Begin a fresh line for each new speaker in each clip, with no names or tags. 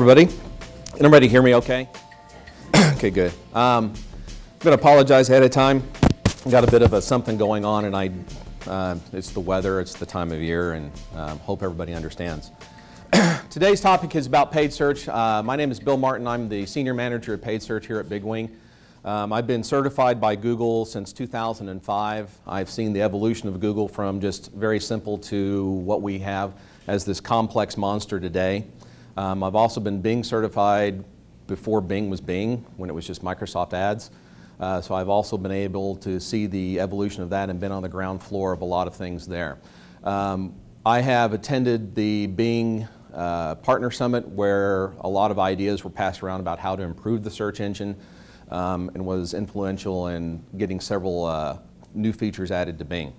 Everybody? Can everybody hear me okay? Okay, good. I'm going to apologize ahead of time. I've got a bit of something going on, and it's the weather, it's the time of year, and hope everybody understands. Today's topic is about paid search. My name is Bill Martin. I'm the Senior Manager of Paid Search here at Big Wing. I've been certified by Google since 2005. I've seen the evolution of Google from just very simple to what we have as this complex monster today. I've also been Bing certified before Bing was Bing, when it was just Microsoft Ads. So I've also been able to see the evolution of that and been on the ground floor of a lot of things there. I have attended the Bing Partner Summit, where a lot of ideas were passed around about how to improve the search engine, and was influential in getting several new features added to Bing.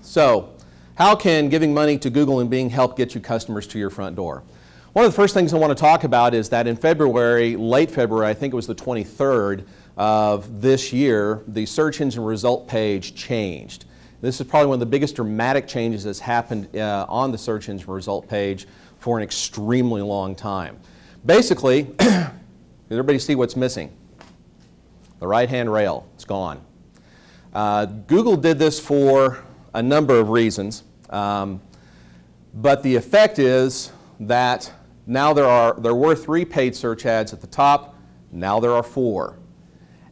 So, how can giving money to Google and Bing help get you customers to your front door? One of the first things I want to talk about is that in February, late February, I think it was the 23rd of this year, the search engine result page changed. This is probably one of the biggest dramatic changes that's happened on the search engine result page for an extremely long time. Basically, does everybody see what's missing? The right-hand rail, it's gone. Google did this for a number of reasons, but the effect is that now there were 3 paid search ads at the top, now there are 4.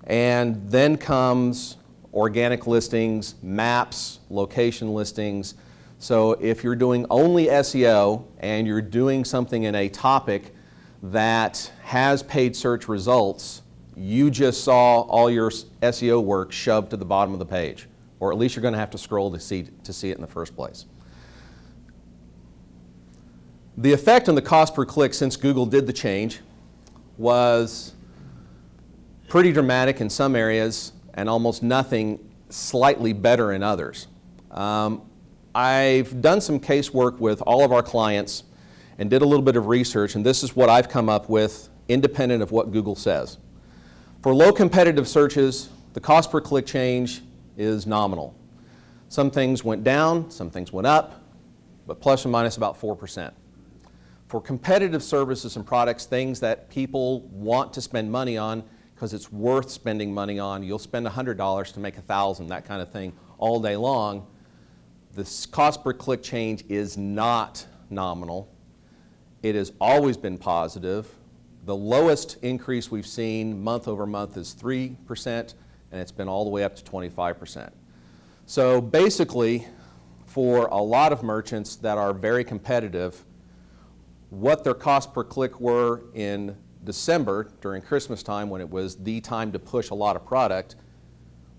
And then comes organic listings, maps, location listings. So if you're doing only SEO and you're doing something in a topic that has paid search results, you just saw all your SEO work shoved to the bottom of the page, or at least you're going to have to scroll to see it in the first place. The effect on the cost per click since Google did the change was pretty dramatic in some areas and almost nothing slightly better in others. I've done some casework with all of our clients and did a little bit of research, and this is what I've come up with independent of what Google says. For low competitive searches, the cost per click change is nominal. Some things went down, some things went up, but plus or minus about 4%. For competitive services and products, things that people want to spend money on because it's worth spending money on, you'll spend $100 to make $1,000, that kind of thing, all day long. The cost per click change is not nominal. It has always been positive. The lowest increase we've seen month over month is 3%, and it's been all the way up to 25%. So basically, for a lot of merchants that are very competitive, what their cost per click were in December during Christmas time, when it was the time to push a lot of product,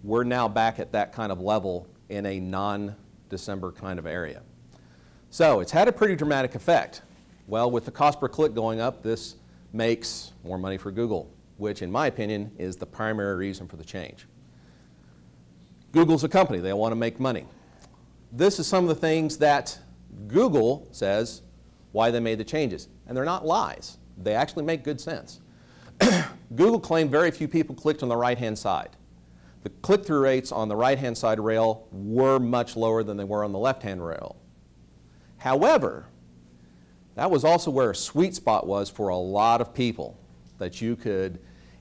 we're now back at that kind of level in a non-December kind of area. So it's had a pretty dramatic effect. Well, with the cost per click going up, this makes more money for Google, which in my opinion is the primary reason for the change. Google's a company, they want to make money. This is some of the things that Google says why they made the changes, and they're not lies. They actually make good sense. Google claimed very few people clicked on the right-hand side. The click-through rates on the right-hand side rail were much lower than they were on the left-hand rail. However, that was also where a sweet spot was for a lot of people, that you could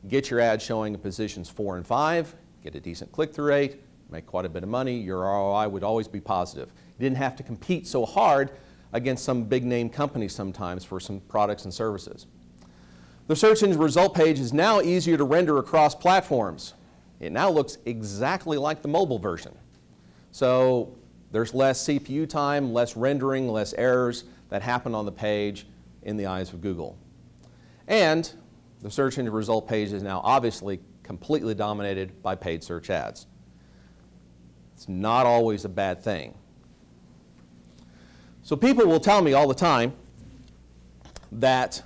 get your ad showing in positions 4 and 5, get a decent click-through rate, make quite a bit of money, your ROI would always be positive. You didn't have to compete so hard against some big name companies sometimes for some products and services. The search engine result page is now easier to render across platforms. It now looks exactly like the mobile version. So there's less CPU time, less rendering, less errors that happen on the page in the eyes of Google. And the search engine result page is now obviously completely dominated by paid search ads. It's not always a bad thing. So people will tell me all the time that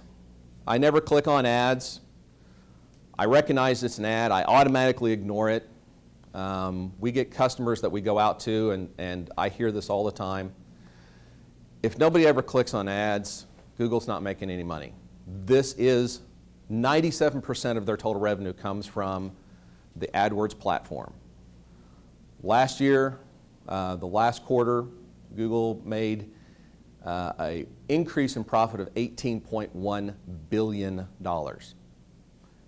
I never click on ads, I recognize it's an ad, I automatically ignore it. We get customers that we go out to, and I hear this all the time. If nobody ever clicks on ads, Google's not making any money. This is 97% of their total revenue comes from the AdWords platform. Last year, the last quarter, Google made an increase in profit of $18.1 billion.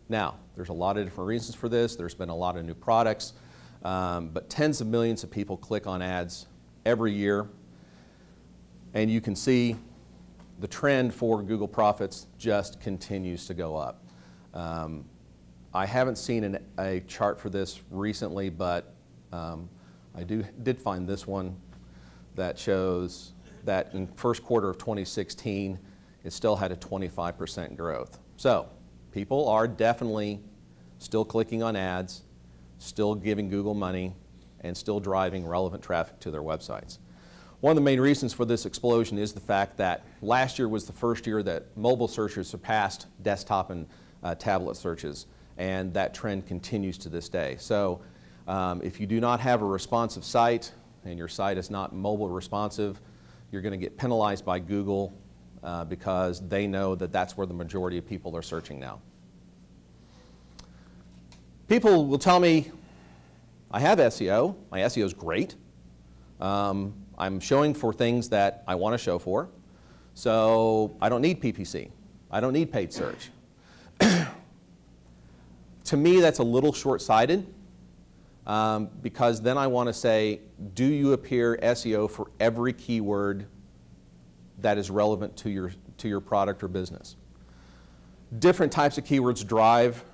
Now, there's a lot of different reasons for this. There's been a lot of new products, but tens of millions of people click on ads every year. And you can see the trend for Google profits just continues to go up. I haven't seen a chart for this recently, but I did find this one that shows that in first quarter of 2016, it still had a 25% growth. So people are definitely still clicking on ads, still giving Google money, and still driving relevant traffic to their websites. One of the main reasons for this explosion is the fact that last year was the first year that mobile searches surpassed desktop and tablet searches, and that trend continues to this day. So if you do not have a responsive site and your site is not mobile responsive, you're going to get penalized by Google because they know that that's where the majority of people are searching now. People will tell me, I have SEO, my SEO is great. I'm showing for things that I want to show for, so I don't need PPC. I don't need paid search. To me, that's a little short-sighted because then I want to say, do you appear SEO for every keyword that is relevant to your product or business? Different types of keywords drive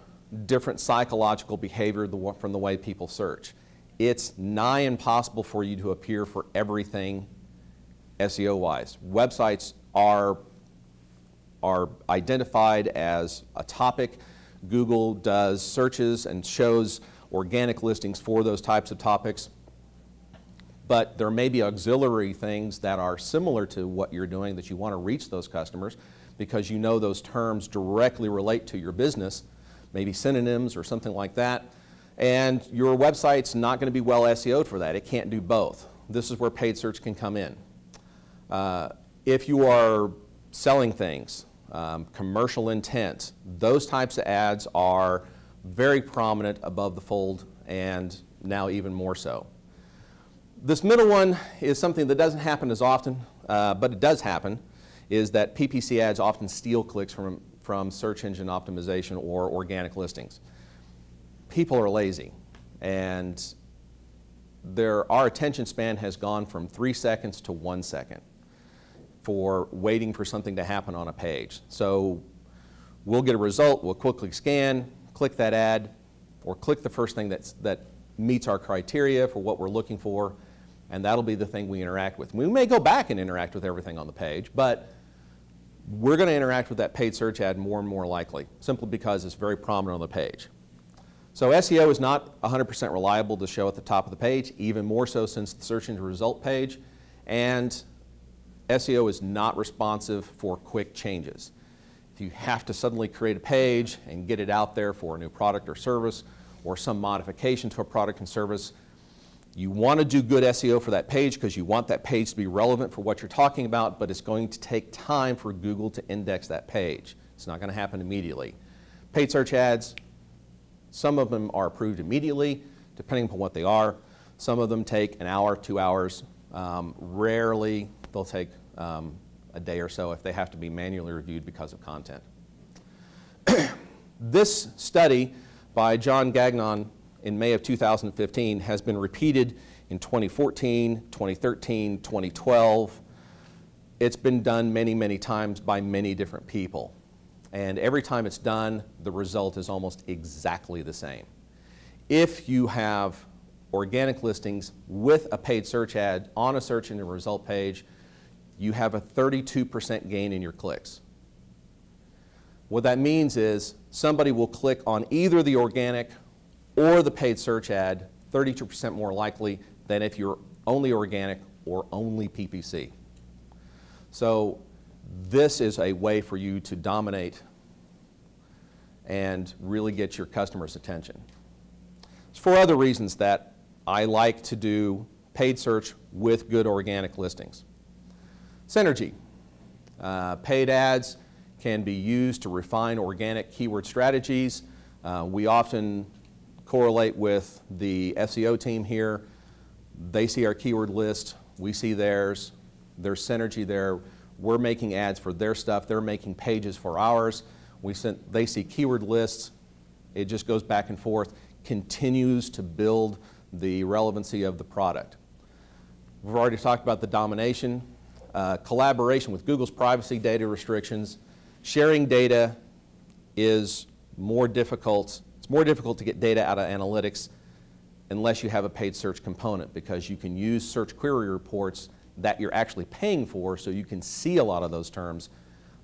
different psychological behavior from the way people search. It's nigh impossible for you to appear for everything SEO-wise. Websites are identified as a topic. Google does searches and shows organic listings for those types of topics. But there may be auxiliary things that are similar to what you're doing that you want to reach those customers because you know those terms directly relate to your business, maybe synonyms or something like that. And your website's not going to be well SEO'd for that. It can't do both. This is where paid search can come in. If you are selling things, commercial intent, those types of ads are very prominent above the fold and now even more so. This middle one is something that doesn't happen as often, but it does happen, is that PPC ads often steal clicks from search engine optimization or organic listings. People are lazy, and our attention span has gone from 3 seconds to 1 second for waiting for something to happen on a page. So we'll get a result, we'll quickly scan, click that ad, or click the first thing that meets our criteria for what we're looking for, and that'll be the thing we interact with. We may go back and interact with everything on the page, but we're going to interact with that paid search ad more and more likely, simply because it's very prominent on the page. So SEO is not 100% reliable to show at the top of the page, even more so since the search engine result page, and SEO is not responsive for quick changes. If you have to suddenly create a page and get it out there for a new product or service or some modification to a product and service, you want to do good SEO for that page because you want that page to be relevant for what you're talking about, but it's going to take time for Google to index that page. It's not going to happen immediately. Paid search ads, some of them are approved immediately, depending upon what they are. Some of them take an hour, 2 hours. Rarely they'll take a day or so if they have to be manually reviewed because of content. This study by John Gagnon in May of 2015 has been repeated in 2014, 2013, 2012. It's been done many, many times by many different people. And every time it's done, the result is almost exactly the same. If you have organic listings with a paid search ad on a search engine result page, you have a 32% gain in your clicks. What that means is somebody will click on either the organic or the paid search ad 32% more likely than if you're only organic or only PPC. So this is a way for you to dominate and really get your customers' attention. It's for other reasons that I like to do paid search with good organic listings. Synergy. Paid ads can be used to refine organic keyword strategies. We often correlate with the SEO team here. They see our keyword list, we see theirs. There's synergy there. We're making ads for their stuff. They're making pages for ours. They see keyword lists. It just goes back and forth, continues to build the relevancy of the product. We've already talked about the domination. Collaboration with Google's privacy data restrictions. Sharing data is more difficult. It's more difficult to get data out of analytics unless you have a paid search component, because you can use search query reports that you're actually paying for, so you can see a lot of those terms.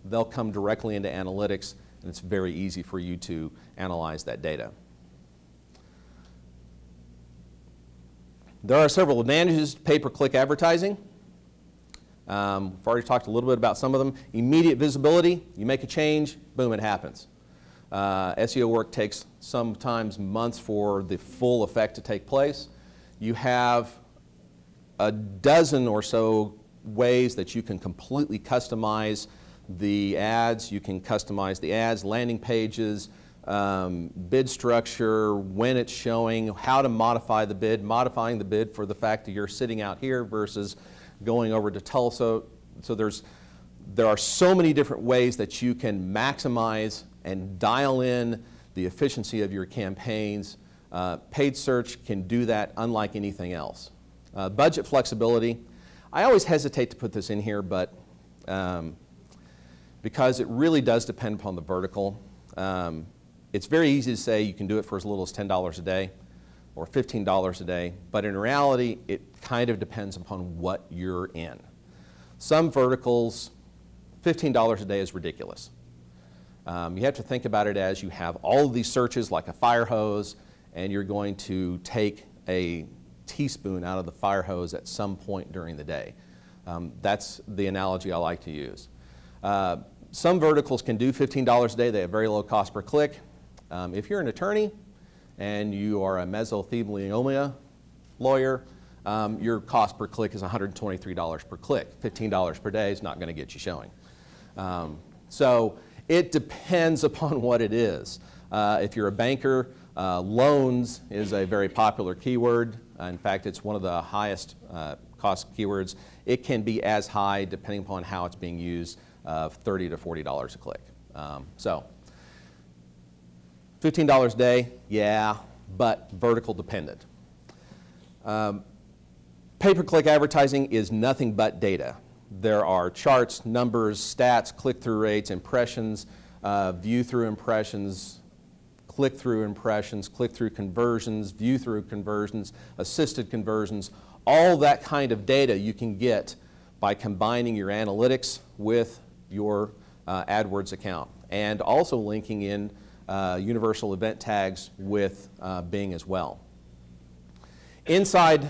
They'll come directly into analytics, and it's very easy for you to analyze that data. There are several advantages to pay-per-click advertising. We've already talked a little bit about some of them. Immediate visibility. You make a change, boom, it happens. SEO work takes sometimes months for the full effect to take place. You have a dozen or so ways that you can completely customize the ads. You can customize the ads, landing pages, bid structure, when it's showing, how to modify the bid, modifying the bid for the fact that you're sitting out here versus going over to Tulsa. So there are so many different ways that you can maximize and dial in the efficiency of your campaigns. Paid search can do that unlike anything else. Budget flexibility. I always hesitate to put this in here, but because it really does depend upon the vertical. It's very easy to say you can do it for as little as $10 a day or $15 a day, but in reality, it kind of depends upon what you're in. Some verticals, $15 a day is ridiculous. You have to think about it as you have all of these searches like a fire hose, and you're going to take a teaspoon out of the fire hose at some point during the day. That's the analogy I like to use. Some verticals can do $15 a day. They have very low cost per click. If you're an attorney and you are a mesothelioma lawyer, your cost per click is $123 per click. $15 per day is not going to get you showing. So it depends upon what it is. If you're a banker, loans is a very popular keyword. In fact, it's one of the highest cost keywords. It can be as high, depending upon how it's being used, of $30 to $40 a click. So $15 a day, yeah, but vertical dependent. Pay-per-click advertising is nothing but data. There are charts, numbers, stats, click-through rates, impressions, view-through impressions, click-through conversions, view-through conversions, assisted conversions. All that kind of data you can get by combining your analytics with your AdWords account, and also linking in universal event tags with Bing as well. Inside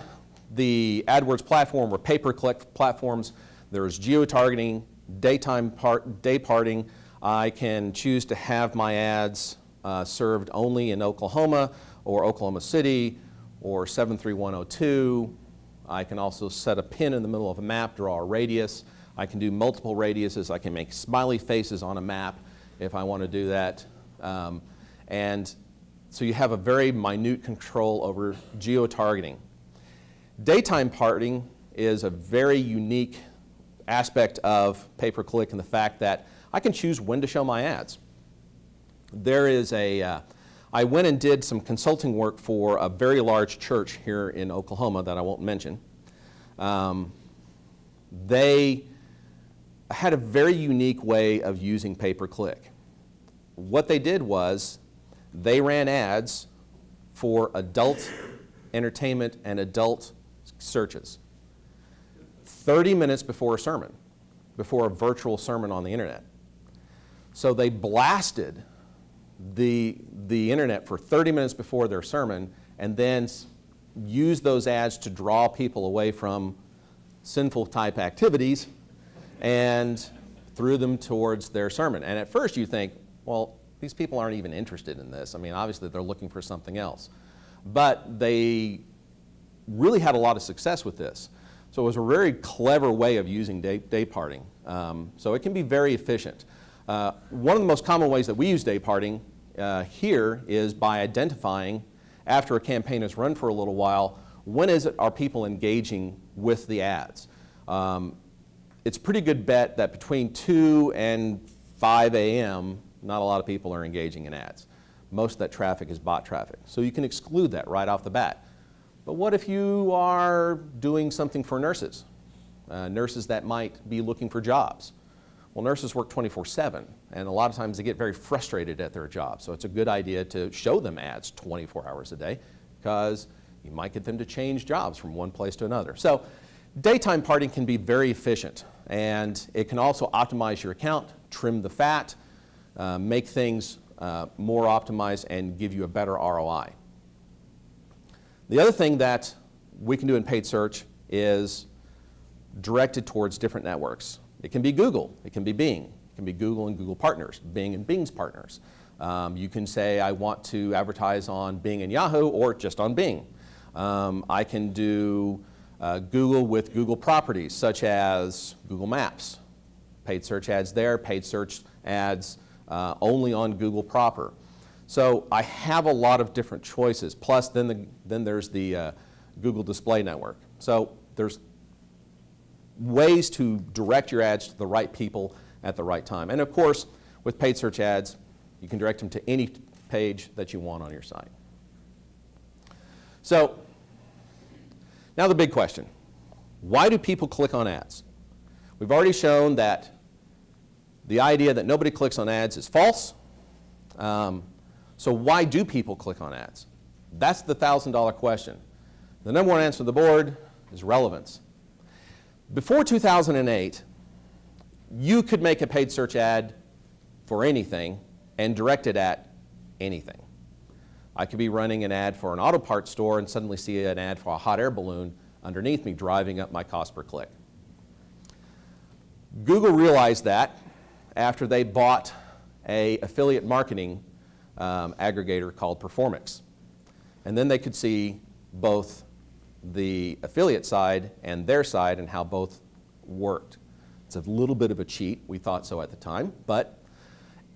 the AdWords platform or pay-per-click platforms, there's geo-targeting, day parting. I can choose to have my ads served only in Oklahoma or Oklahoma City or 73102. I can also set a pin in the middle of a map, draw a radius. I can do multiple radiuses. I can make smiley faces on a map if I want to do that. And so you have a very minute control over geo-targeting. Daytime parting is a very unique aspect of pay-per-click in the fact that I can choose when to show my ads. There is I went and did some consulting work for a very large church here in Oklahoma that I won't mention. They had a very unique way of using pay-per-click. What they did was they ran ads for adult entertainment and adult searches 30 minutes before a sermon, before a virtual sermon on the internet. So they blasted the internet for 30 minutes before their sermon and then used those ads to draw people away from sinful type activities and threw them towards their sermon. And at first you think, well, these people aren't even interested in this. I mean, obviously they're looking for something else. But they really had a lot of success with this. So it was a very clever way of using day parting. So it can be very efficient. One of the most common ways that we use day parting here is by identifying, after a campaign has run for a little while, when are people engaging with the ads? it's a pretty good bet that between 2 and 5 a.m., not a lot of people are engaging in ads. Most of that traffic is bot traffic. So you can exclude that right off the bat. But what if you are doing something for nurses? Nurses that might be looking for jobs. Well, nurses work 24/7, and a lot of times they get very frustrated at their job. So it's a good idea to show them ads 24 hours a day, because you might get them to change jobs from one place to another. So daytime partying can be very efficient, and it can also optimize your account, trim the fat, make things more optimized, and give you a better ROI. The other thing that we can do in paid search is directed towards different networks. It can be Google, it can be Bing, it can be Google and Google partners, Bing and Bing's partners. You can say I want to advertise on Bing and Yahoo or just on Bing. I can do Google with Google properties such as Google Maps, paid search ads there, paid search ads only on Google proper. So I have a lot of different choices. Plus then there's the Google Display Network. So there's ways to direct your ads to the right people at the right time. And of course, with paid search ads, you can direct them to any page that you want on your site. So now the big question. Why do people click on ads? We've already shown that the idea that nobody clicks on ads is false. So why do people click on ads? That's the $1,000 question. The number one answer on the board is relevance. Before 2008, you could make a paid search ad for anything and direct it at anything. I could be running an ad for an auto parts store and suddenly see an ad for a hot air balloon underneath me, driving up my cost per click. Google realized that after they bought an affiliate marketing aggregator called Performix. And then they could see both the affiliate side and their side and how both worked. It's a little bit of a cheat. We thought so at the time, but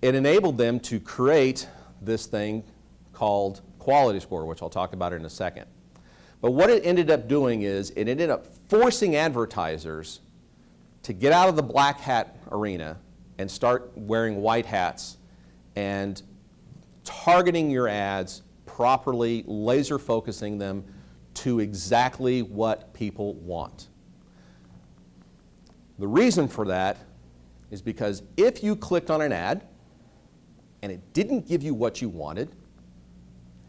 it enabled them to create this thing called quality score, which I'll talk about in a second. But what it ended up doing is it ended up forcing advertisers to get out of the black hat arena and start wearing white hats and targeting your ads properly, laser focusing them to exactly what people want. The reason for that is because if you clicked on an ad and it didn't give you what you wanted,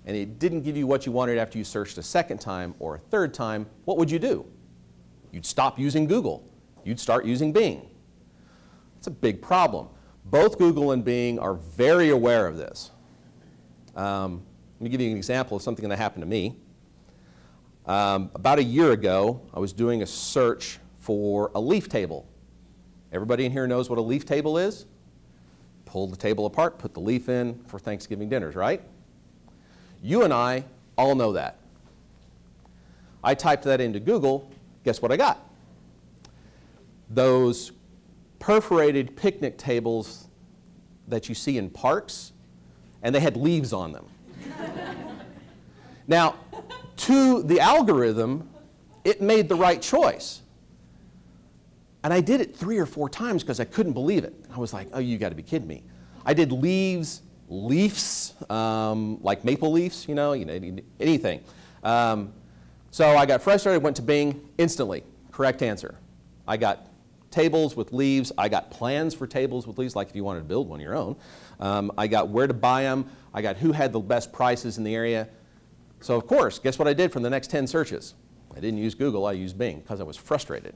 and it didn't give you what you wanted after you searched a second time or a third time, what would you do? You'd stop using Google. You'd start using Bing. It's a big problem. Both Google and Bing are very aware of this. Let me give you an example of something that happened to me. About a year ago, I was doing a search for a leaf table. Everybody in here knows what a leaf table is? Pull the table apart, put the leaf in for Thanksgiving dinners, right? You and I all know that. I typed that into Google, guess what I got? Those perforated picnic tables that you see in parks, and they had leaves on them. Now, to the algorithm, it made the right choice. And I did it 3 or 4 times because I couldn't believe it. I was like, oh, you got to be kidding me. I did leaves, leafs, like maple leaves, you know anything. So I got frustrated, went to Bing, instantly, correct answer. I got tables with leaves. I got plans for tables with leaves, like if you wanted to build one of your own. I got where to buy them. I got who had the best prices in the area. So of course, guess what I did for the next 10 searches? I didn't use Google, I used Bing because I was frustrated.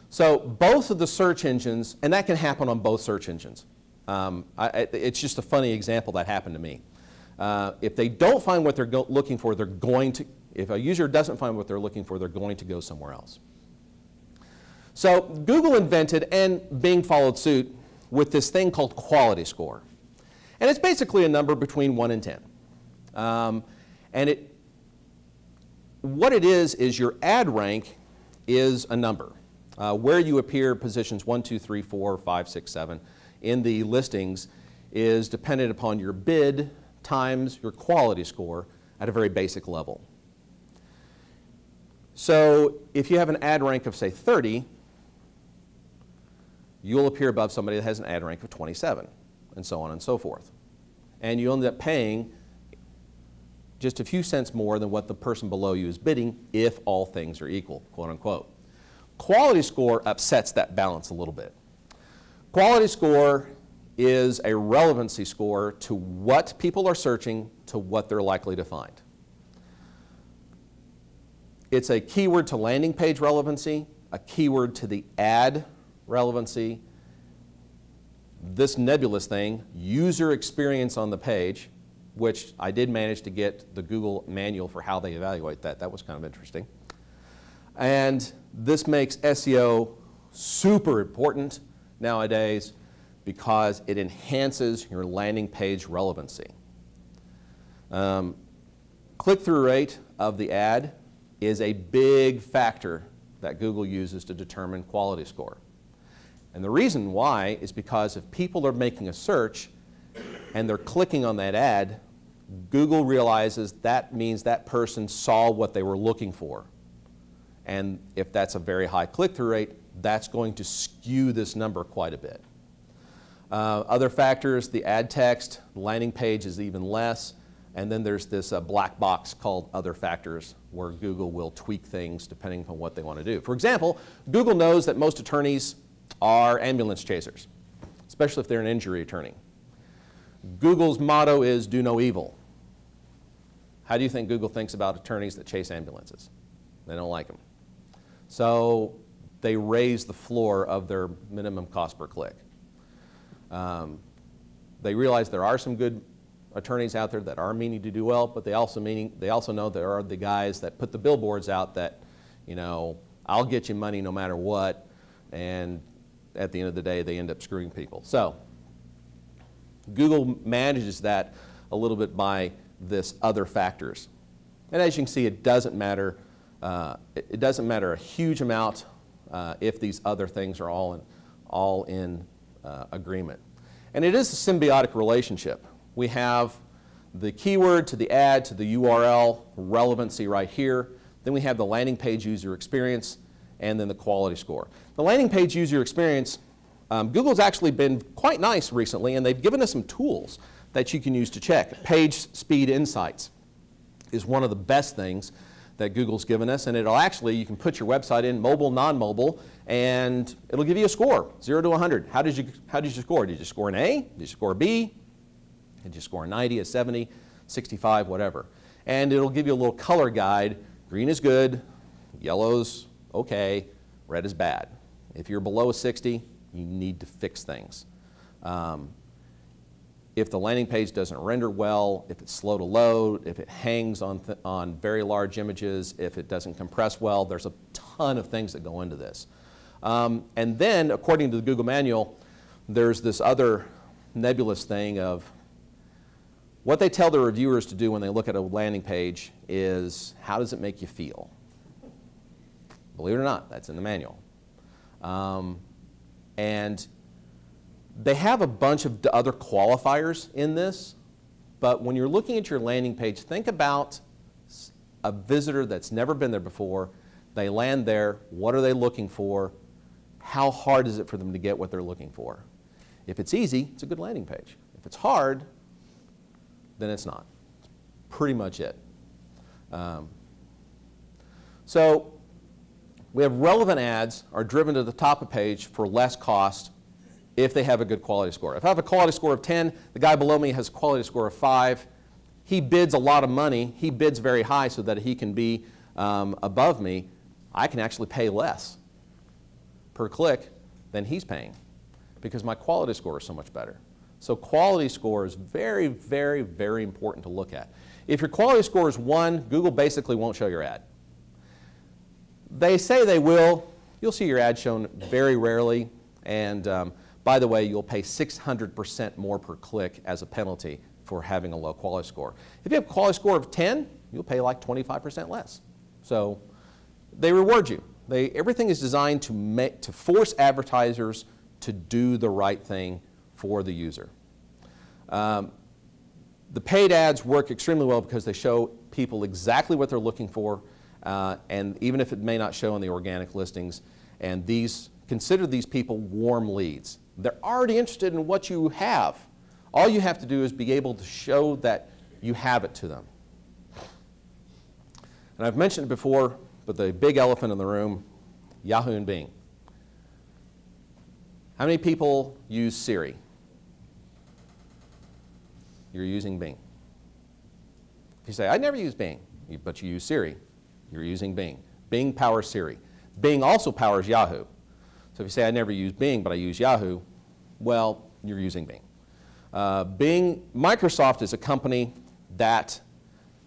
So both of the search engines, and that can happen on both search engines. It's just a funny example that happened to me. If they don't find what they're looking for, they're going to, if a user doesn't find what they're looking for, they're going to go somewhere else. So Google invented, and Bing followed suit, with this thing called quality score. And it's basically a number between 1 and 10. And what it is your ad rank is a number. Where you appear positions 1, 2, 3, 4, 5, 6, 7 in the listings is dependent upon your bid times your quality score at a very basic level. So if you have an ad rank of, say, 30, you'll appear above somebody that has an ad rank of 27, and so on and so forth. And you end up paying just a few cents more than what the person below you is bidding if all things are equal, quote unquote. Quality score upsets that balance a little bit. Quality score is a relevancy score to what people are searching, to what they're likely to find. It's a keyword to landing page relevancy, a keyword to the ad relevancy, this nebulous thing, user experience on the page, which I did manage to get the Google manual for how they evaluate that. That was kind of interesting. And this makes SEO super important nowadays because it enhances your landing page relevancy. Click-through rate of the ad is a big factor that Google uses to determine quality score. And the reason why is because if people are making a search and they're clicking on that ad, Google realizes that means that person saw what they were looking for. And if that's a very high click-through rate, that's going to skew this number quite a bit. Other factors, the ad text, landing page is even less. And then there's this black box called other factors where Google will tweak things depending upon what they want to do. For example, Google knows that most attorneys are ambulance chasers, especially if they're an injury attorney. Google's motto is do no evil. How do you think Google thinks about attorneys that chase ambulances? They don't like them. So they raise the floor of their minimum cost per click. They realize there are some good attorneys out there that are meaning to do well, but they also know there are the guys that put the billboards out that, you know, I'll get you money no matter what, and at the end of the day they end up screwing people. So Google manages that a little bit by this other factors. And as you can see, it doesn't matter a huge amount if these other things are all in agreement. And it is a symbiotic relationship. We have the keyword to the ad to the URL relevancy right here. Then we have the landing page user experience, and then the quality score. The landing page user experience, Google's actually been quite nice recently, and they've given us some tools that you can use to check. Page speed insights is one of the best things that Google's given us, and it'll actually, you can put your website in, mobile, non-mobile, and it'll give you a score, 0 to 100. How did you score? Did you score an A? Did you score a B? Did you score a 90, a 70, 65, whatever? And it'll give you a little color guide. Green is good, yellow's okay, red is bad. If you're below a 60, you need to fix things. If the landing page doesn't render well, if it's slow to load, if it hangs on very large images, if it doesn't compress well, there's a ton of things that go into this. And then, according to the Google manual, there's this other nebulous thing of what they tell their reviewers to do when they look at a landing page is, how does it make you feel? Believe it or not, that's in the manual. And they have a bunch of other qualifiers in this, but when you're looking at your landing page, think about a visitor that's never been there before. They land there, what are they looking for? How hard is it for them to get what they're looking for? If it's easy, it's a good landing page. If it's hard, then it's not. That's pretty much it. So we have relevant ads are driven to the top of page for less cost if they have a good quality score. If I have a quality score of 10, the guy below me has a quality score of 5, he bids a lot of money, he bids very high so that he can be above me, I can actually pay less per click than he's paying because my quality score is so much better. So quality score is very, very, very important to look at. If your quality score is 1, Google basically won't show your ad. They say they will. You'll see your ad shown very rarely, and by the way, you'll pay 600% more per click as a penalty for having a low quality score. If you have a quality score of 10, you'll pay like 25% less. So they reward you. Everything is designed to force advertisers to do the right thing for the user. The paid ads work extremely well because they show people exactly what they're looking for, and even if it may not show in the organic listings, and these consider these people warm leads. They're already interested in what you have. All you have to do is be able to show that you have it to them. And I've mentioned it before, but the big elephant in the room, Yahoo and Bing. How many people use Siri? You're using Bing. If you say, I never use Bing, but you use Siri, you're using Bing. Bing powers Siri. Bing also powers Yahoo. So if you say, I never use Bing, but I use Yahoo, well, you're using Bing. Microsoft is a company that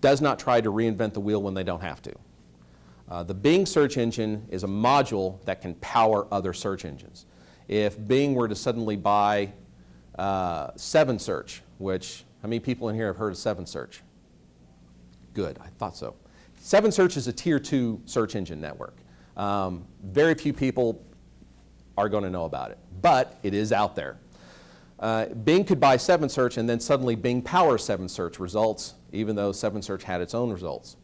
does not try to reinvent the wheel when they don't have to. The Bing search engine is a module that can power other search engines. If Bing were to suddenly buy 7Search, which, how many people in here have heard of 7Search? Good, I thought so. 7Search is a tier 2 search engine network. Very few people are going to know about it, but it is out there. Bing could buy 7Search and then suddenly Bing powers 7Search results, even though 7Search had its own results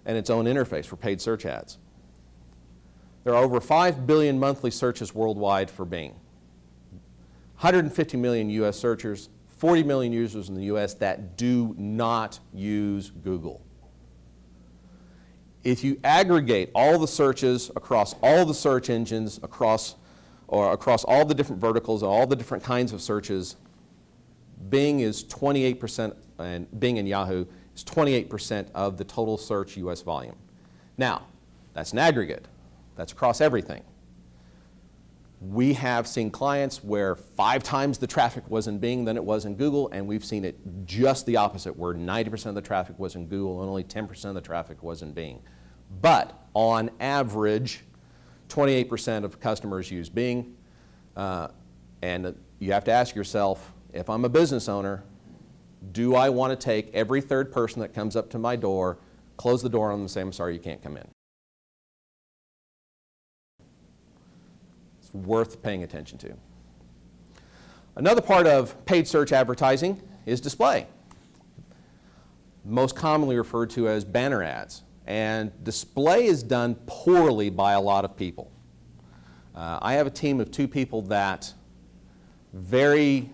and its own interface for paid search ads. There are over 5 billion monthly searches worldwide for Bing. 150 million US searchers, 40 million users in the US that do not use Google. If you aggregate all the searches across all the search engines, across all the different verticals, all the different kinds of searches, Bing is 28%, and Bing and Yahoo is 28% of the total search US volume. Now, that's an aggregate. That's across everything. We have seen clients where 5 times the traffic was in Bing than it was in Google, and we've seen it just the opposite, where 90% of the traffic was in Google and only 10% of the traffic was in Bing. But on average, 28% of customers use Bing, and you have to ask yourself, if I'm a business owner, do I want to take every third person that comes up to my door, close the door on them and say, I'm sorry, you can't come in? It's worth paying attention to. Another part of paid search advertising is display, most commonly referred to as banner ads. And display is done poorly by a lot of people. I have a team of 2 people that they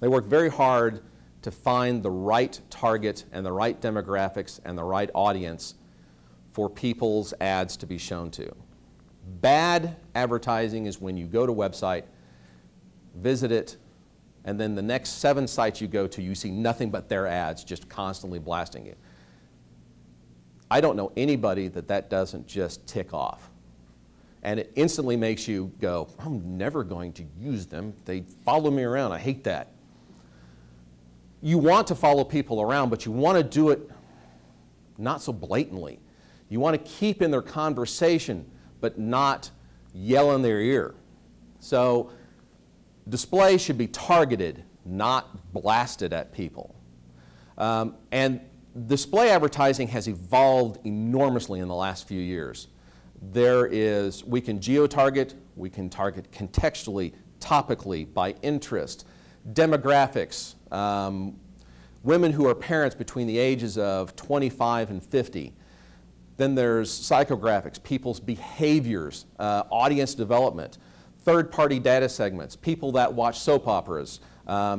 work very hard to find the right target and the right demographics and the right audience for people's ads to be shown to. Bad advertising is when you go to a website, visit it, and then the next 7 sites you go to, you see nothing but their ads just constantly blasting you. I don't know anybody that doesn't just tick off. And it instantly makes you go, I'm never going to use them. They follow me around. I hate that. You want to follow people around, but you want to do it not so blatantly. You want to keep in their conversation, but not yell in their ear. So display should be targeted, not blasted at people. And display advertising has evolved enormously in the last few years. We can geo-target, we can target contextually, topically, by interest, demographics, women who are parents between the ages of 25 and 50. Then there's psychographics, people's behaviors, audience development, third-party data segments, people that watch soap operas,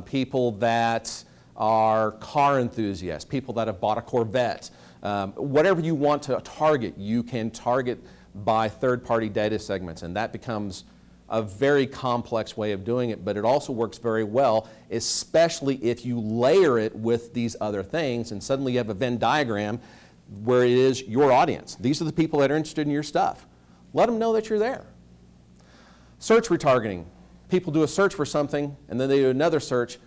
people that are car enthusiasts, people that have bought a Corvette. Whatever you want to target, you can target by third-party data segments, and that becomes a very complex way of doing it, but it also works very well, especially if you layer it with these other things, and suddenly you have a Venn diagram where it is your audience. These are the people that are interested in your stuff. Let them know that you're there. Search retargeting. People do a search for something, and then they do another search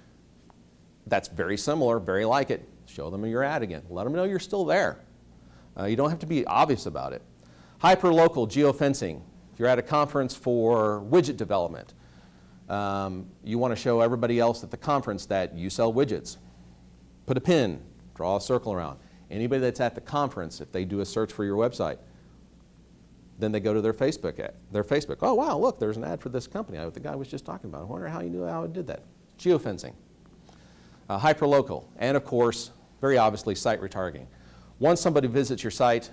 that's very similar, very like it. Show them your ad again. Let them know you're still there. You don't have to be obvious about it. Hyperlocal geofencing. If you're at a conference for widget development, you want to show everybody else at the conference that you sell widgets. Put a pin, draw a circle around. Anybody that's at the conference, if they do a search for your website, then they go to their Facebook. Oh, wow, look, there's an ad for this company the guy was just talking about. I wonder how you knew how it did that. Geofencing. Hyperlocal, and of course, very obviously, site retargeting. Once somebody visits your site,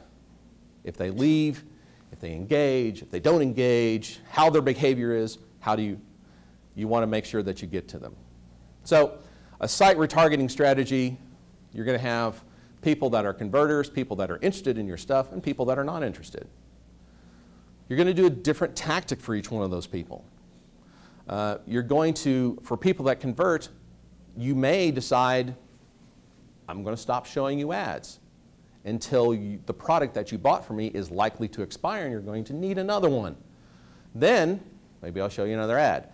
if they leave, if they engage, if they don't engage, how their behavior is, how do you want to make sure that you get to them. So a site retargeting strategy, you're going to have people that are converters, people that are interested in your stuff, and people that are not interested. You're going to do a different tactic for each one of those people. You're going to, for people that convert, you may decide, I'm going to stop showing you ads until the product that you bought from me is likely to expire and you're going to need another one. Then, maybe I'll show you another ad.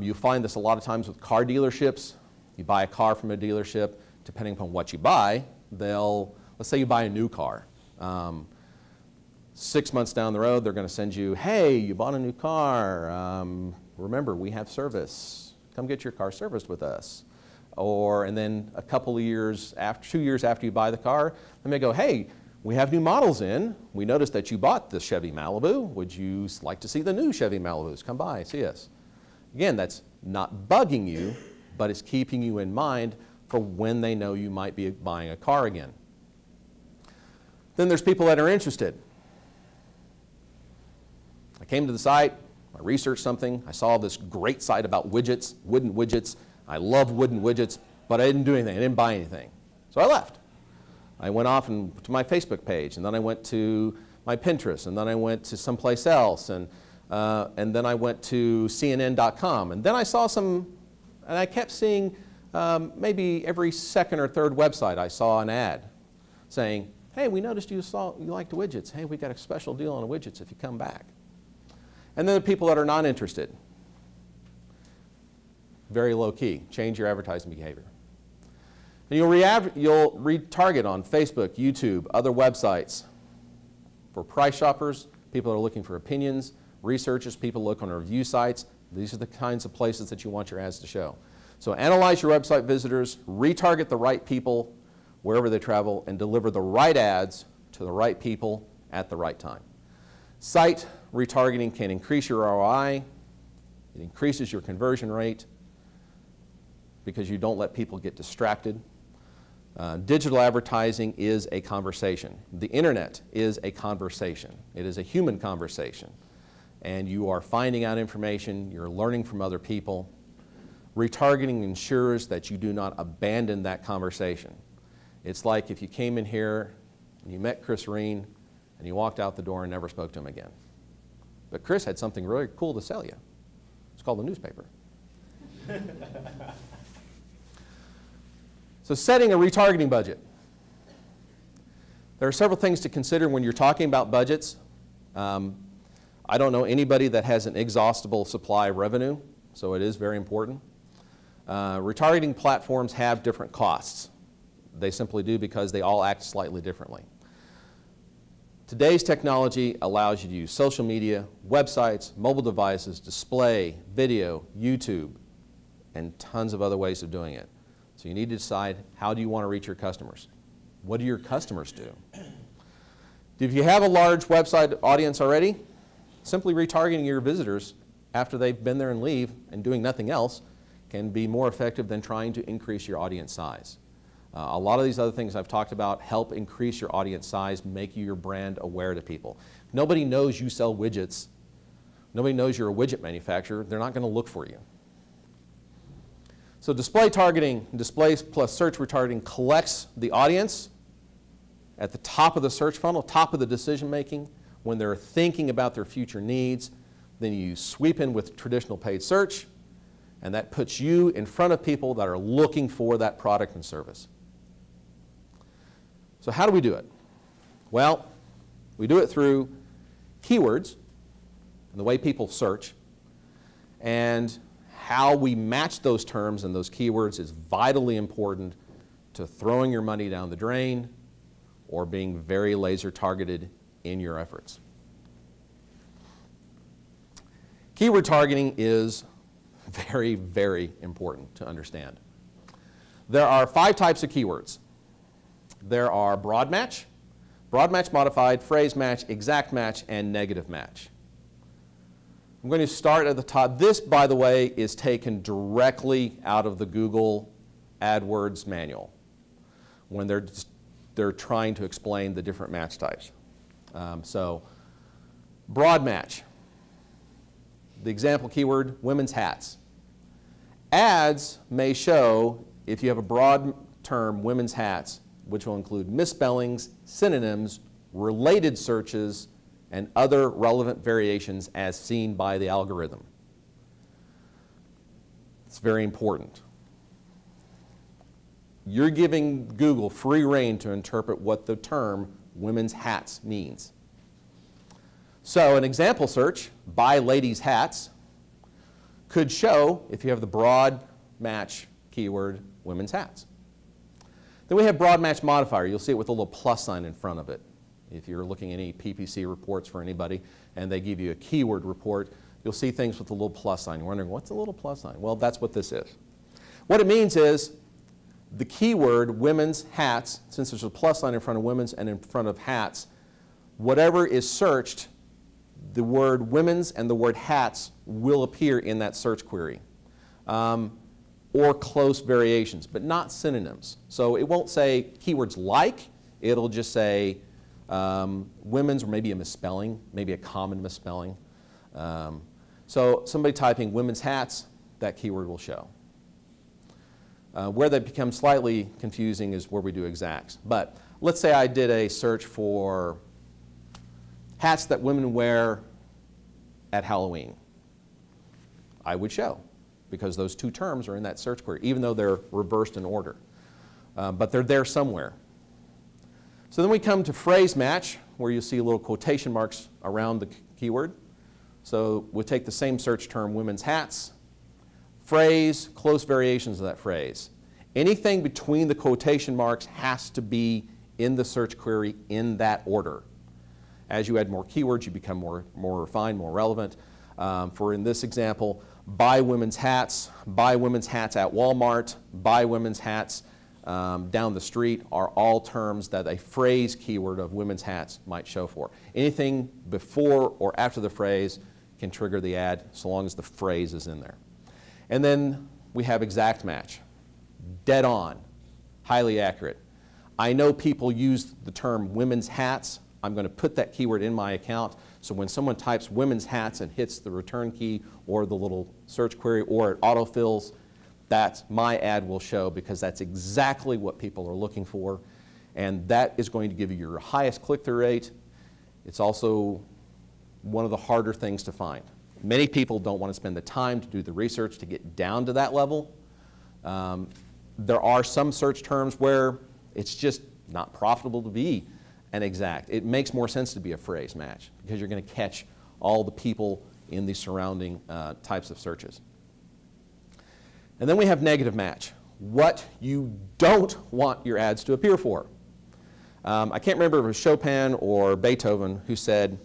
You find this a lot of times with car dealerships. You buy a car from a dealership, depending upon what you buy, let's say you buy a new car. 6 months down the road, they're going to send you, hey, you bought a new car. Remember, we have service. Come get your car serviced with us. And then a couple of years, 2 years after you buy the car, they may go, hey, we have new models in. We noticed that you bought the Chevy Malibu. Would you like to see the new Chevy Malibus? Come by, see us. Again, that's not bugging you, but it's keeping you in mind for when they know you might be buying a car again. Then there's people that are interested. I came to the site, I researched something, I saw this great site about widgets, wooden widgets. I love wooden widgets, but I didn't do anything, I didn't buy anything. So I left. I went off to my Facebook page, and then I went to my Pinterest, and then I went to someplace else, and then I went to CNN.com, and then I saw and I kept seeing maybe every second or third website I saw an ad saying, hey, we noticed you liked widgets. Hey, we got a special deal on the widgets if you come back. And then the people that are not interested. Very low key. Change your advertising behavior. And you'll retarget on Facebook, YouTube, other websites. For price shoppers, people that are looking for opinions, researchers, people look on review sites. These are the kinds of places that you want your ads to show. So analyze your website visitors, retarget the right people wherever they travel, and deliver the right ads to the right people at the right time. Site retargeting can increase your ROI. It increases your conversion rate because you don't let people get distracted. Digital advertising is a conversation. The internet is a conversation. It is a human conversation. And you are finding out information, you're learning from other people. Retargeting ensures that you do not abandon that conversation. It's like if you came in here and you met Chris Reen and you walked out the door and never spoke to him again. But Chris had something really cool to sell you. It's called the newspaper. So setting a retargeting budget. There are several things to consider when you're talking about budgets. I don't know anybody that has an inexhaustible supply of revenue, so it is very important. Retargeting platforms have different costs. They simply do because they all act slightly differently. Today's technology allows you to use social media, websites, mobile devices, display, video, YouTube, and tons of other ways of doing it. So you need to decide, how do you want to reach your customers? What do your customers do? If you have a large website audience already, simply retargeting your visitors after they've been there and leave and doing nothing else can be more effective than trying to increase your audience size. A lot of these other things I've talked about help increase your audience size, make your brand aware to people. Nobody knows you sell widgets. Nobody knows you're a widget manufacturer. They're not going to look for you. So display targeting, display plus search retargeting collects the audience at the top of the search funnel, top of the decision making, when they're thinking about their future needs. Then you sweep in with traditional paid search, and that puts you in front of people that are looking for that product and service. So how do we do it? Well, we do it through keywords and the way people search, and how we match those terms and those keywords is vitally important to throwing your money down the drain or being very laser targeted in your efforts. Keyword targeting is very, very important to understand. There are 5 types of keywords. There are broad match, modified, phrase match, exact match, and negative match. I'm going to start at the top. This, by the way, is taken directly out of the Google AdWords manual when they're trying to explain the different match types. So Broad match. The example keyword, women's hats. Ads may show, if you have a broad term, women's hats, which will include misspellings, synonyms, related searches, and other relevant variations as seen by the algorithm. It's very important. You're giving Google free rein to interpret what the term women's hats means. So an example search, buy ladies' hats, could show, if you have the broad match keyword, women's hats. Then we have broad match modifier. You'll see it with a little plus sign in front of it. If you're looking at any PPC reports for anybody and they give you a keyword report, you'll see things with a little plus sign. You're wondering, what's a little plus sign? Well, that's what this is. What it means is the keyword women's hats, since there's a plus sign in front of women's and in front of hats, whatever is searched, the word women's and the word hats will appear in that search query. Or close variations, but not synonyms. So it won't say keywords like, it'll just say women's, or maybe a misspelling, maybe a common misspelling. So somebody typing women's hats, that keyword will show. Where they become slightly confusing is where we do exacts. But let's say I did a search for hats that women wear at Halloween. I would show, because those two terms are in that search query, even though they're reversed in order. But they're there somewhere. So then we come to phrase match, where you see little quotation marks around the keyword. So we'll take the same search term, women's hats, phrase, close variations of that phrase. Anything between the quotation marks has to be in the search query in that order. As you add more keywords, you become more refined, more relevant. For in this example, buy women's hats at Walmart, buy women's hats down the street are all terms that a phrase keyword of women's hats might show for. Anything before or after the phrase can trigger the ad, so long as the phrase is in there. And then we have exact match. Dead on, highly accurate. I know people use the term women's hats. I'm going to put that keyword in my account, so when someone types women's hats and hits the return key or the little search query or it autofills, that's my ad will show, because that's exactly what people are looking for, and that is going to give you your highest click-through rate. It's also one of the harder things to find. Many people don't want to spend the time to do the research to get down to that level. There are some search terms where it's just not profitable to be an exact. It makes more sense to be a phrase match, because you're going to catch all the people in the surrounding types of searches. And then we have negative match, what you don't want your ads to appear for. I can't remember if it was Chopin or Beethoven who said,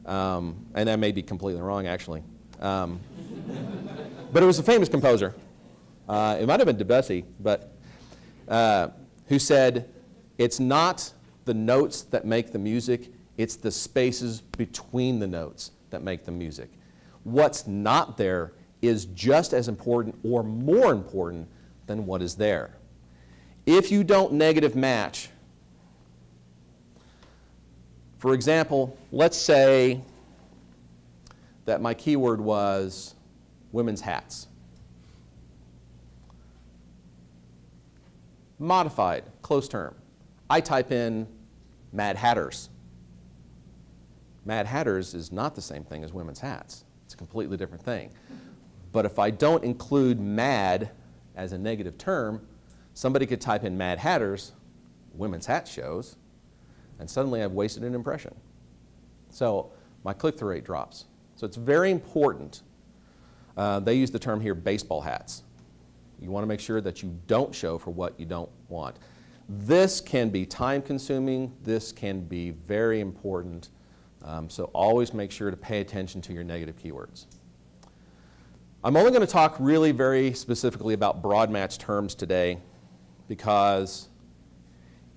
and that may be completely wrong actually, but it was a famous composer. It might have been Debussy, but who said, it's not the notes that make the music, it's the spaces between the notes that make the music. What's not there is just as important or more important than what is there. If you don't negative match, for example, let's say that my keyword was women's hats. Modified, close term. I type in Mad Hatters. Mad Hatters is not the same thing as women's hats. It's a completely different thing. But if I don't include mad as a negative term, somebody could type in Mad Hatters, women's hat shows, and suddenly I've wasted an impression. So my click-through rate drops. So it's very important. They use the term here, baseball hats. You want to make sure that you don't show for what you don't want. This can be time-consuming. This can be very important. So always make sure to pay attention to your negative keywords. I'm only going to talk really very specifically about broad match terms today, because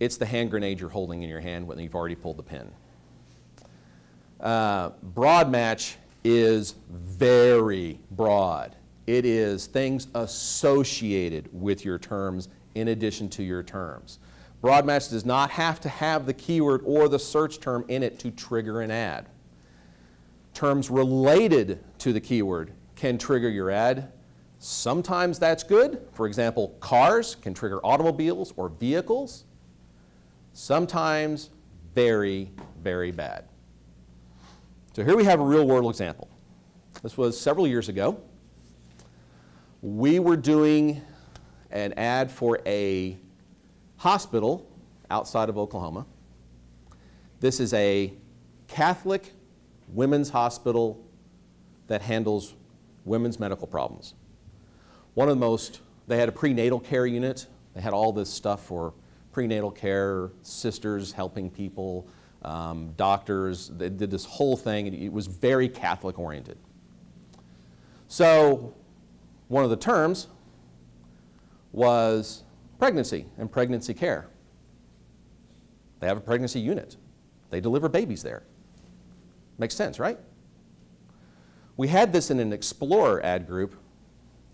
it's the hand grenade you're holding in your hand when you've already pulled the pin. Broad match is very broad. It is things associated with your terms in addition to your terms. Broad match does not have to have the keyword or the search term in it to trigger an ad. terms related to the keyword can trigger your ad. Sometimes that's good. For example, cars can trigger automobiles or vehicles. Sometimes very, very bad. So here we have a real-world example. This was several years ago. We were doing an ad for a hospital outside of Oklahoma. This is a Catholic women's hospital that handles women's medical problems. One of the most, they had a prenatal care unit. They had all this stuff for prenatal care, sisters helping people, doctors. They did this whole thing, and it was very Catholic oriented. So one of the terms was pregnancy and pregnancy care. They have a pregnancy unit. They deliver babies there. Makes sense, right? We had this in an Explorer ad group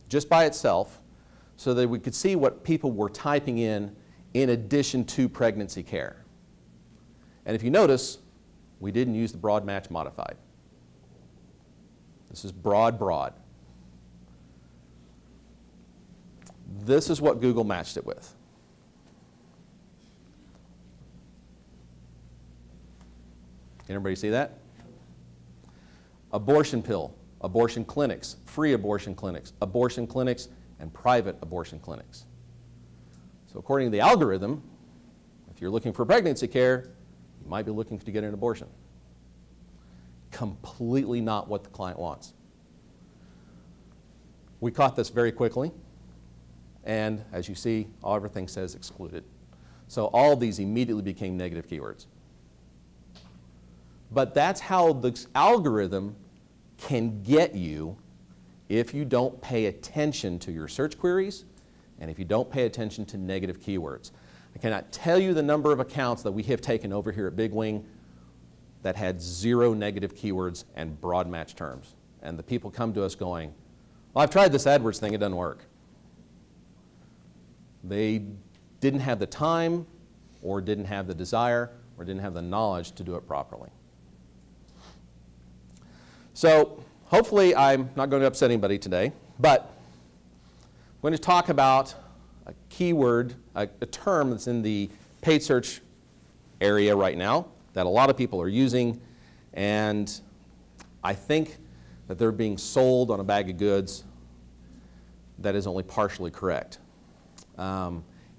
just by itself so that we could see what people were typing in addition to pregnancy care. And if you notice, we didn't use the broad match modified. This is broad. This is what Google matched it with. Can everybody see that? Abortion pill, abortion clinics, free abortion clinics, and private abortion clinics. So according to the algorithm, if you're looking for pregnancy care, you might be looking to get an abortion. Completely not what the client wants. We caught this very quickly, and as you see, everything says excluded. So all of these immediately became negative keywords. But that's how the algorithm can get you if you don't pay attention to your search queries and if you don't pay attention to negative keywords. I cannot tell you the number of accounts that we have taken over here at Big Wing that had 0 negative keywords and broad match terms. And the people come to us going, well, I've tried this AdWords thing, it doesn't work. They didn't have the time or didn't have the desire or didn't have the knowledge to do it properly. So hopefully I'm not going to upset anybody today, but I'm going to talk about a keyword, a term that's in the paid search area right now that a lot of people are using, and I think that they're being sold on a bag of goods that is only partially correct.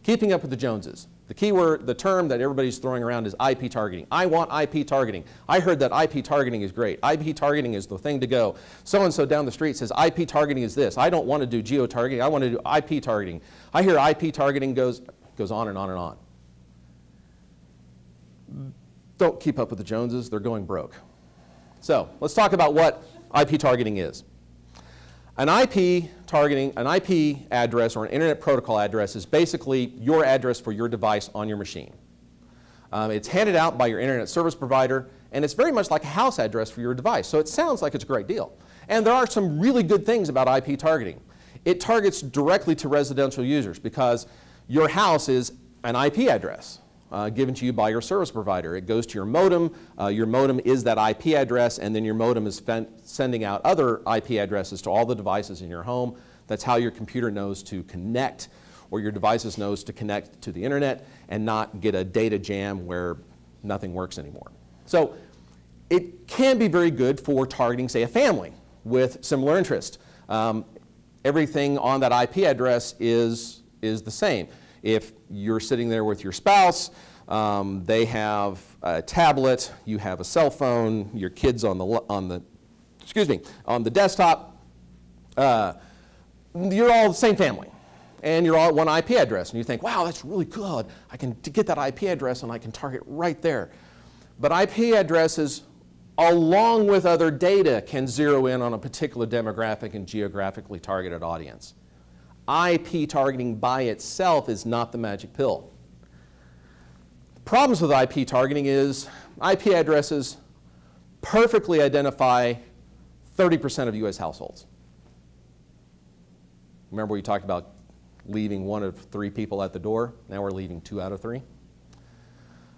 Keeping up with the Joneses. The keyword, the term that everybody's throwing around is IP targeting. I want IP targeting. I heard that IP targeting is great. IP targeting is the thing to go. So-and-so down the street says IP targeting is this. I don't want to do geo-targeting. I want to do IP targeting. I hear IP targeting goes on and on and on. Don't keep up with the Joneses. They're going broke. So let's talk about what IP targeting is. An IP targeting, an IP address or an Internet Protocol address is basically your address for your device on your machine. It's handed out by your Internet service provider, and it's very much like a house address for your device. So it sounds like it's a great deal. And there are some really good things about IP targeting. It targets directly to residential users because your house is an IP address given to you by your service provider. It goes to your modem. Your modem is that IP address, and then your modem is sending out other IP addresses to all the devices in your home. That's how your computer knows to connect, or your devices knows to connect to the internet and not get a data jam where nothing works anymore. So it can be very good for targeting, say, a family with similar interest. Everything on that IP address is the same. If you're sitting there with your spouse, they have a tablet, you have a cell phone, your kids on the desktop, you're all the same family, and you're all at one IP address, and you think, wow, that's really good. I can get that IP address and I can target right there. But IP addresses, along with other data, can zero in on a particular demographic and geographically targeted audience. IP targeting by itself is not the magic pill. Problems with IP targeting is IP addresses perfectly identify 30% of US households. Remember we talked about leaving 1 of 3 people at the door? Now we're leaving 2 out of 3.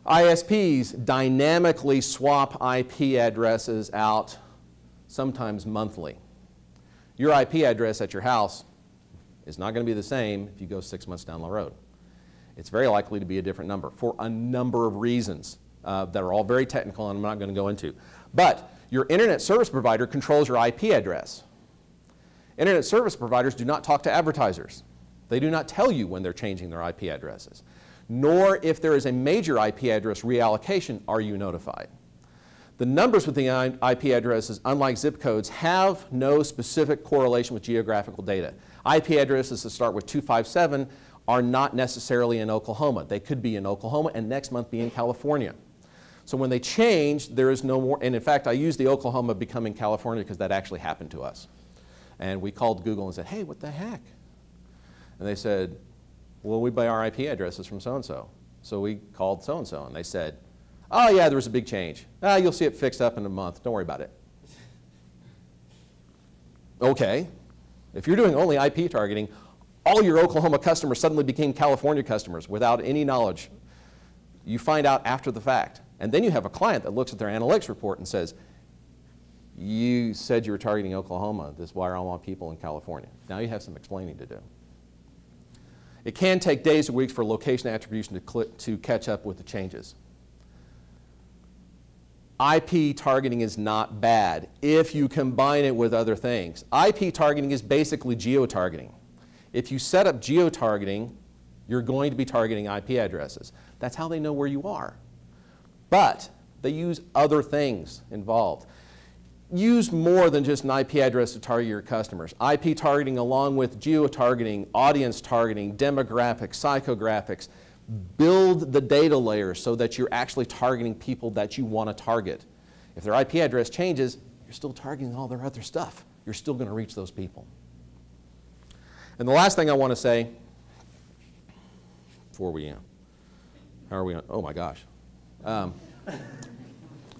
ISPs dynamically swap IP addresses out sometimes monthly. Your IP address at your house is not going to be the same if you go 6 months down the road. It's very likely to be a different number for a number of reasons that are all very technical and I'm not going to go into. But your internet service provider controls your IP address. Internet service providers do not talk to advertisers. They do not tell you when they're changing their IP addresses. Nor if there is a major IP address reallocation are you notified. The numbers with the IP addresses, unlike zip codes, have no specific correlation with geographical data. IP addresses that start with 257 are not necessarily in Oklahoma. They could be in Oklahoma and next month be in California. So when they change, there is no more, and in fact, I use the Oklahoma becoming California because that actually happened to us. And we called Google and said, hey, what the heck? And they said, well, we buy our IP addresses from so-and-so. So we called so-and-so and they said, oh yeah, there was a big change. You'll see it fixed up in a month. Don't worry about it. Okay. If you're doing only IP targeting, all your Oklahoma customers suddenly became California customers without any knowledge. You find out after the fact. And then you have a client that looks at their analytics report and says, you said you were targeting Oklahoma. This is why I want people in California. Now you have some explaining to do. It can take days or weeks for location attribution to catch up with the changes. IP targeting is not bad if you combine it with other things. IP targeting is basically geo-targeting. If you set up geo-targeting, you're going to be targeting IP addresses. That's how they know where you are. But they use other things involved. Use more than just an IP address to target your customers. IP targeting along with geo-targeting, audience targeting, demographics, psychographics. Build the data layers so that you're actually targeting people that you want to target. If their IP address changes, you're still targeting all their other stuff. You're still going to reach those people. And the last thing I want to say before we, how are we on? Oh my gosh.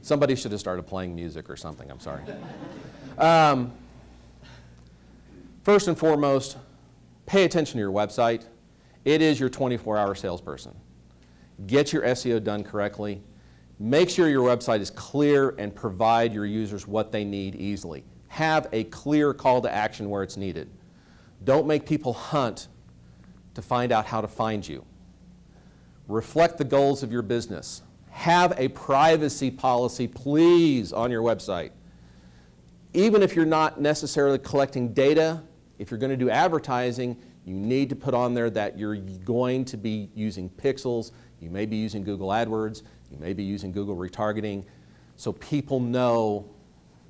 Somebody should have started playing music or something, I'm sorry. First and foremost, pay attention to your website. It is your 24-hour salesperson. Get your SEO done correctly. Make sure your website is clear and provide your users what they need easily. Have a clear call to action where it's needed. Don't make people hunt to find out how to find you. Reflect the goals of your business. Have a privacy policy, please, on your website. Even if you're not necessarily collecting data, if you're going to do advertising, you need to put on there that you're going to be using pixels. You may be using Google AdWords. You may be using Google retargeting. So people know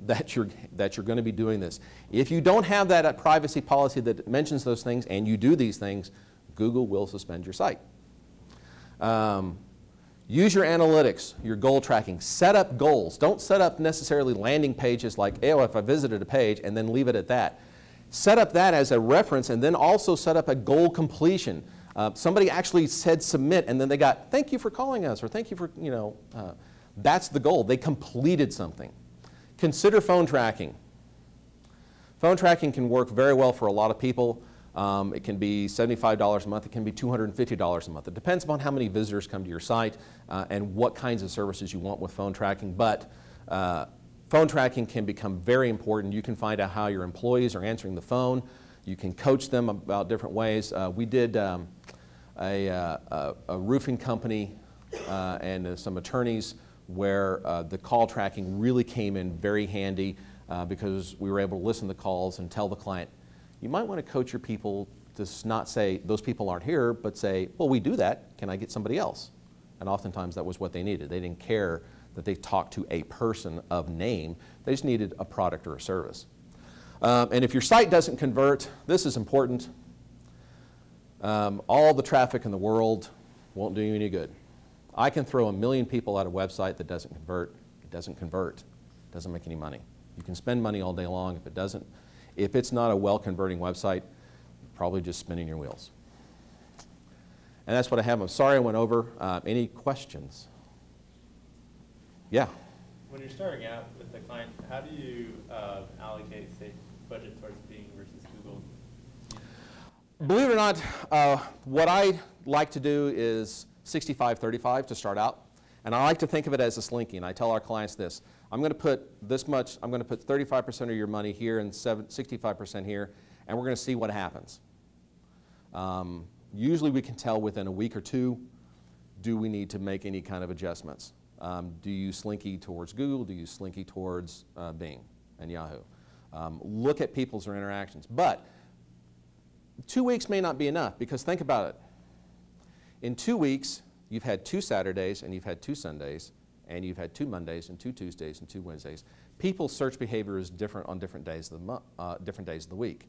that you're going to be doing this. If you don't have that privacy policy that mentions those things and you do these things, Google will suspend your site. Use your analytics, your goal tracking. Set up goals. Don't set up necessarily landing pages like, oh, if I visited a page, and then leave it at that. Set up that as a reference and then also set up a goal completion. Somebody actually said submit and then they got, thank you for calling us, or thank you for, that's the goal. They completed something. Consider phone tracking. Phone tracking can work very well for a lot of people. It can be $75 a month. It can be $250 a month. It depends upon how many visitors come to your site and what kinds of services you want with phone tracking. But phone tracking can become very important. You can find out how your employees are answering the phone. You can coach them about different ways. We did a roofing company and some attorneys where the call tracking really came in very handy because we were able to listen to calls and tell the client, you might want to coach your people to not say, those people aren't here, but say, well, we do that. Can I get somebody else? And oftentimes that was what they needed. They didn't care that they talked to a person of name. They just needed a product or a service. And if your site doesn't convert, this is important. All the traffic in the world won't do you any good. I can throw 1 million people at a website that doesn't convert. It doesn't convert. It doesn't make any money. You can spend money all day long. If it doesn't, if it's not a well-converting website, you're probably just spinning your wheels. And that's what I have. I'm sorry I went over. Any questions? Yeah.
When you're starting out with the client, how do you allocate, say, budget towards Bing versus Google?
Believe it or not, what I like to do is 65-35 to start out. And I like to think of it as a slinky. And I tell our clients this. I'm going to put this much, I'm going to put 35% of your money here and 65% here, and we're going to see what happens. Usually we can tell within a week or two, do we need to make any kind of adjustments? Do you slinky towards Google? Do you slinky towards Bing and Yahoo? Look at people's interactions. But 2 weeks may not be enough, because think about it. In 2 weeks, you've had 2 Saturdays and you've had 2 Sundays, and you've had 2 Mondays and 2 Tuesdays and 2 Wednesdays. People's search behavior is different on different days of the week.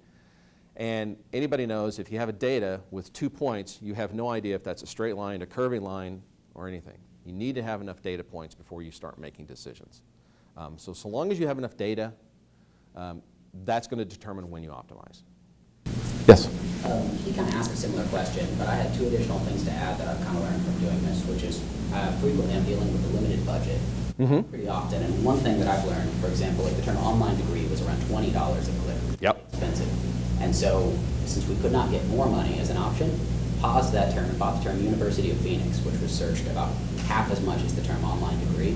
And anybody knows if you have a data with 2 points, you have no idea if that's a straight line, a curving line, or anything. You need to have enough data points before you start making decisions. So long as you have enough data, that's going to determine when you optimize. Yes?
He kind of asked a similar question, but I had 2 additional things to add that I've kind of learned from doing this, which is frequently I'm dealing with a limited budget pretty often. And one thing that I've learned, for example, like the term online degree was around $20 a click.
Yep.
Expensive. And so since we could not get more money as an option, paused that term and bought the term University of Phoenix, which was searched about half as much as the term online degree.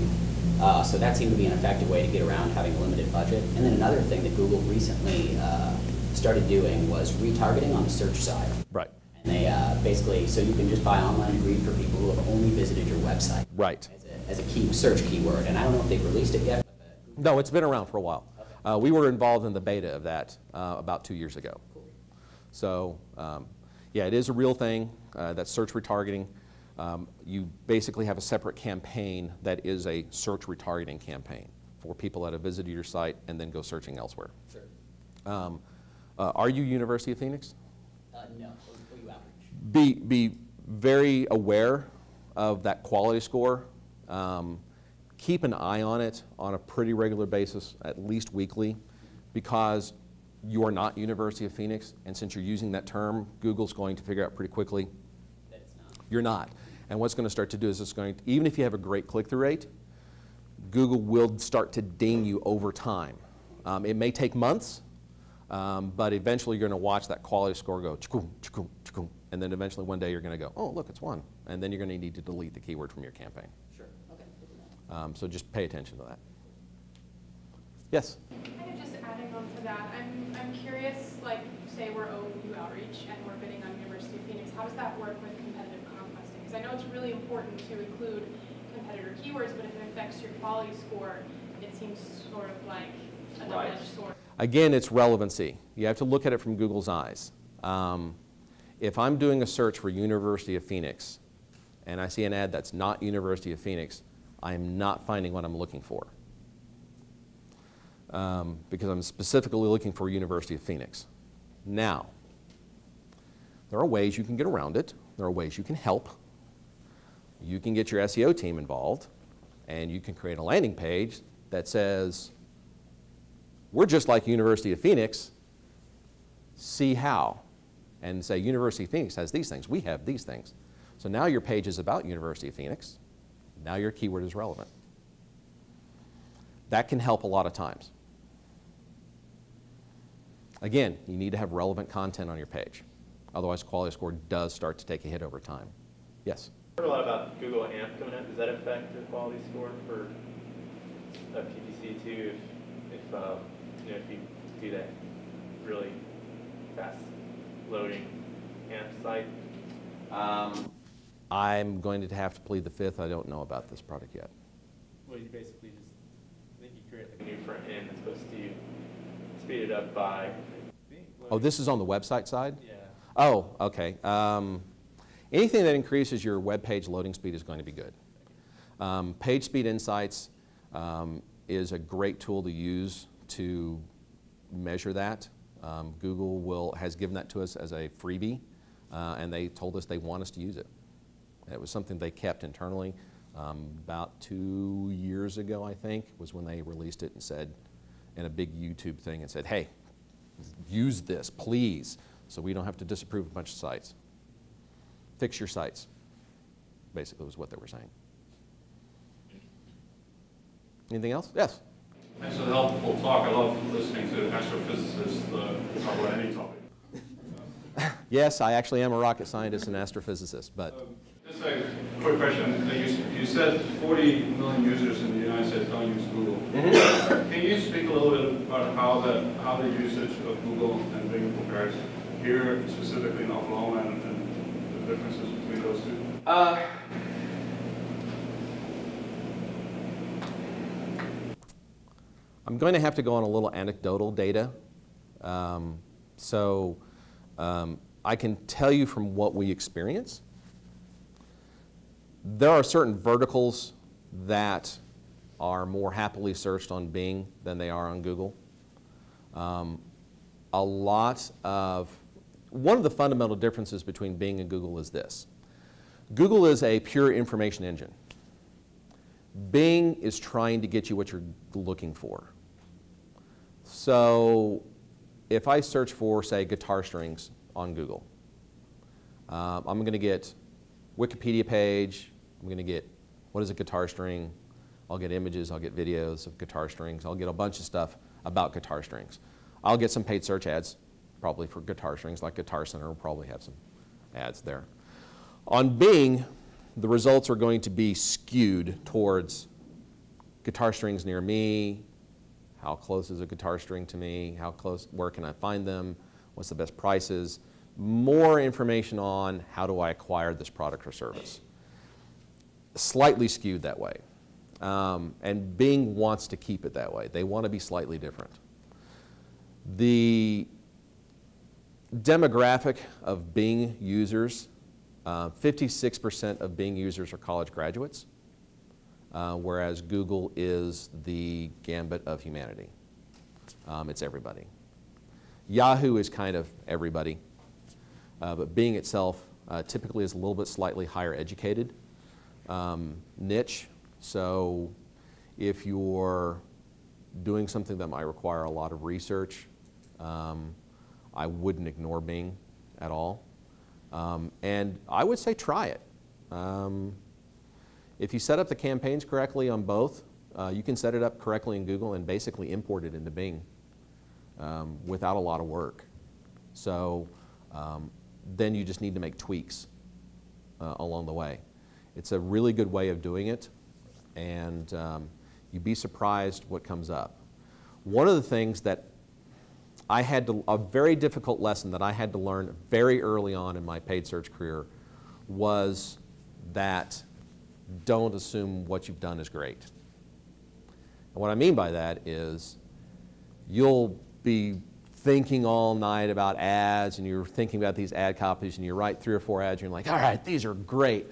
So that seemed to be an effective way to get around having a limited budget. And then another thing that Google recently started doing was retargeting on the search side.
Right.
And they basically, so you can just buy online degree for people who have only visited your website.
Right.
As a key search keyword. And I don't know if they've released it yet.
No, it's been around for a while.
Okay.
We were involved in the beta of that about 2 years ago.
Cool.
So, yeah, it is a real thing. That's search retargeting. You basically have a separate campaign that is a search retargeting campaign for people that have visited your site and then go searching elsewhere.
Sure.
Are you University of Phoenix?
No. OU Outreach.
Be very aware of that quality score. Keep an eye on it on a pretty regular basis, at least weekly, because you are not University of Phoenix, and since you're using that term, Google's going to figure out pretty quickly
that it's not.
You're not. And what's going to start to do is it's going to, even if you have a great click-through rate, Google will start to ding you over time. It may take months, but eventually you're going to watch that quality score go chikoom, chikoom, chikoom, and then eventually one day you're going to go, oh, look, it's 1. And then you're going to need to delete the keyword from your campaign.
Sure. Okay.
So just pay attention to that. Yes?
Kind of just adding on to that, I'm curious, like, say we're OU Outreach and we're bidding on University of Phoenix, how does that work with competitive conquesting? Because I know it's really important to include competitor keywords, but if it affects your quality score, it seems sort of like a double-edged sword.
Again, it's relevancy. You have to look at it from Google's eyes. If I'm doing a search for University of Phoenix and I see an ad that's not University of Phoenix, I am not finding what I'm looking for. Because I'm specifically looking for University of Phoenix. Now, there are ways you can get around it. There are ways you can help. You can get your SEO team involved, and you can create a landing page that says, we're just like University of Phoenix, see how. And say, University of Phoenix has these things, we have these things. So now your page is about University of Phoenix. Now your keyword is relevant. That can help a lot of times. Again, you need to have relevant content on your page. Otherwise, quality score does start to take a hit over time. Yes?
I've heard a lot about Google AMP coming up. Does that affect the quality score for PPC too? If you do that really fast loading AMP site?
I'm going to have to plead the fifth. I don't know about this product yet.
Well, you basically just, I think you create like a new front end that's supposed to speed it up by.
Oh, this is on the website side?
Yeah.
Oh, okay. Anything that increases your web page loading speed is going to be good. Page Speed Insights is a great tool to use to measure that. Google has given that to us as a freebie, and they told us they want us to use it. It was something they kept internally. About 2 years ago, I think, was when they released it and said, in a big YouTube thing, and said, hey, use this, please, so we don't have to disapprove a bunch of sites. Fix your sites, basically was what they were saying. Anything else? Yes?
Thanks for the helpful talk. I love listening to astrophysicists talk about any topic.
Yes, I actually am a rocket scientist and astrophysicist, but...
Just a quick question. You said 40 million users in the United States don't use Google.
Mm-hmm.
Can you speak a little bit about how the usage of Google and Bing compares here, specifically in Oklahoma, and the differences between those two?
I'm going to have to go on a little anecdotal data. I can tell you from what we experience. There are certain verticals that are more happily searched on Bing than they are on Google. One of the fundamental differences between Bing and Google is this. Google is a pure information engine. Bing is trying to get you what you're looking for. So if I search for, say, guitar strings on Google, I'm going to get Wikipedia page, I'm going to get what is a guitar string, I'll get images, I'll get videos of guitar strings, I'll get a bunch of stuff about guitar strings. I'll get some paid search ads, probably for guitar strings, like Guitar Center will probably have some ads there. On Bing, the results are going to be skewed towards guitar strings near me, how close is a guitar string to me, how close, where can I find them, what's the best prices, more information on how do I acquire this product or service. Slightly skewed that way. And Bing wants to keep it that way. They want to be slightly different. The demographic of Bing users, 56% of Bing users are college graduates, whereas Google is the gambit of humanity. It's everybody. Yahoo is kind of everybody, but Bing itself typically is a little bit slightly higher educated niche. So if you're doing something that might require a lot of research, I wouldn't ignore Bing at all. And I would say try it. If you set up the campaigns correctly on both, you can set it up correctly in Google and basically import it into Bing without a lot of work. So then you just need to make tweaks along the way. It's a really good way of doing it, and you'd be surprised what comes up. One of the things that I had to, a very difficult lesson that I had to learn very early on in my paid search career was that don't assume what you've done is great. And what I mean by that is you'll be thinking all night about ads, and you're thinking about these ad copies, and you write 3 or 4 ads, and you're like, all right, these are great.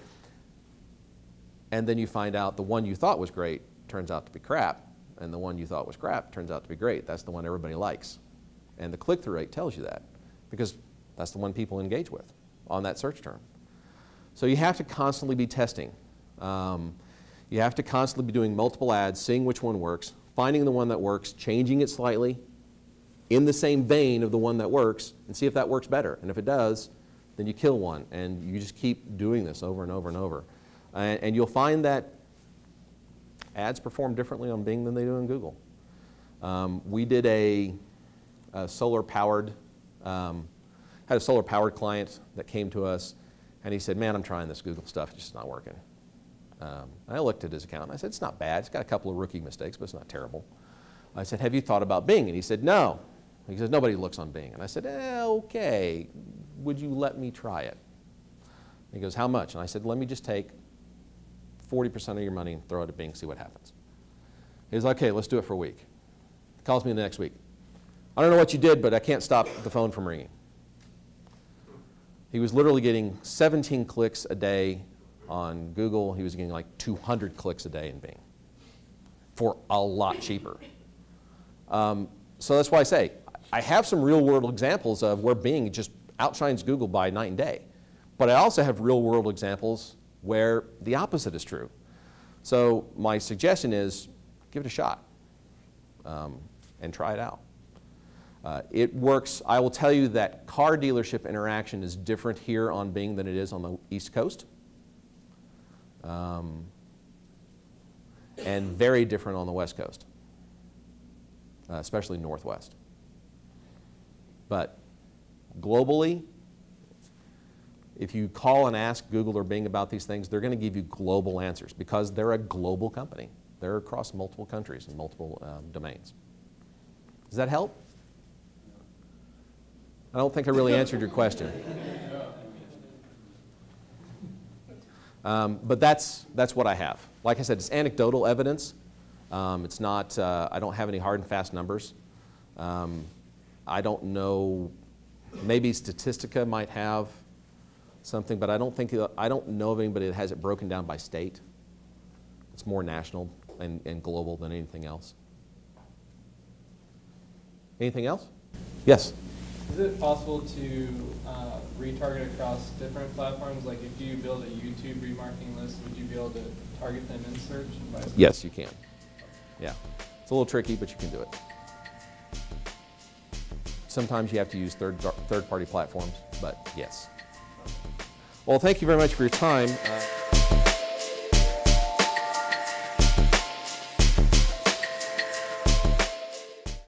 And then you find out the one you thought was great turns out to be crap, and the one you thought was crap turns out to be great. That's the one everybody likes. And the click-through rate tells you that, because that's the one people engage with on that search term. So you have to constantly be testing. You have to constantly be doing multiple ads, seeing which one works, finding the one that works, changing it slightly in the same vein of the one that works, and see if that works better. And if it does, then you kill one, and you just keep doing this over and over and over. And you'll find that ads perform differently on Bing than they do on Google. We did a solar-powered, had a solar-powered client that came to us, and he said, man, I'm trying this Google stuff, it's just not working. I looked at his account, and I said, it's not bad. It's got a couple of rookie mistakes, but it's not terrible. I said, have you thought about Bing? And he said, no. He says, nobody looks on Bing. And I said, okay, would you let me try it? He goes, how much? And I said, let me just take 40% of your money and throw it at Bing, see what happens. He was like, okay, let's do it for a week. He calls me the next week. I don't know what you did, but I can't stop the phone from ringing. He was literally getting 17 clicks a day on Google. He was getting like 200 clicks a day in Bing for a lot cheaper. So that's why I say, I have some real-world examples of where Bing just outshines Google by night and day. But I also have real-world examples where the opposite is true. So my suggestion is give it a shot and try it out. It works. I will tell you that car dealership interaction is different here on Bing than it is on the East Coast, and very different on the West Coast, especially Northwest. But globally, if you call and ask Google or Bing about these things, they're going to give you global answers because they're a global company. They're across multiple countries and multiple domains. Does that help? I don't think I really answered your question. But that's what I have. Like I said, it's anecdotal evidence. It's not, I don't have any hard and fast numbers. I don't know, maybe Statistica might have something, but I don't know of anybody that has it broken down by state. It's more national and global than anything else. Anything else? Yes?
Is it possible to retarget across different platforms? Like if you build a YouTube remarketing list, would you be able to target them in search and vice versa?
Yes, you can. Yeah. It's a little tricky, but you can do it. Sometimes you have to use third-party platforms, but yes. Well, thank you very much for your time.